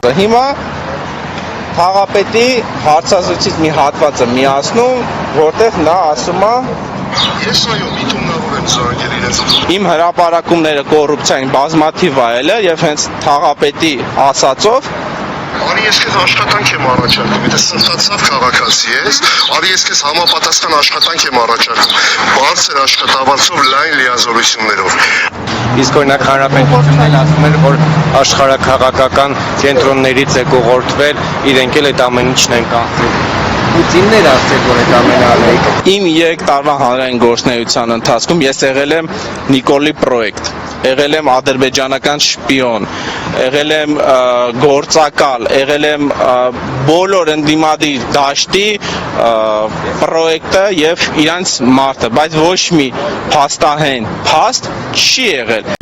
Հիմա Թաղապետի հարցազրույցից մի հատված է միացնում, որտեղ նա ասում է. Ես այո, միտումնավոր եմ զանգել իրենց։ Իմ հրապարակումները կոռուպցիային բազմաթիվ այլ է եւ հենց Թաղապետի ասածով Արի ես քեզ աշխատանք եմ առաջարկում, եթե սնտացավ քաղաքացի ես, արի ես քեզ համապատասխան աշխատանք եմ առաջարկում, բարձր աշխատավարձով լայն լիազորություններով։ Իսկ օրինակ հանրապետությունն ասում էր, որ աշխարհաքաղաքական կենտրոններից է կողորտվել, իրենք էլ այդ ամեն ինչն են կանխում։ Պուտինն էր ասել, որ այդ ամենը արել։ Իմ 3 տարվա հանրային գործունեության ընթացքում ես եղել եմ Նիկոլի պրոյեկտ, եղել եմ ադրբեջանական շպիոն, եղել եմ գործակալ, եղել եմ բոլոր ընդդիմադիր դաշտի պրոյեկտը եւ իրանց մարդը, բայց ոչ մի փաստահեն փաստ չի եղել։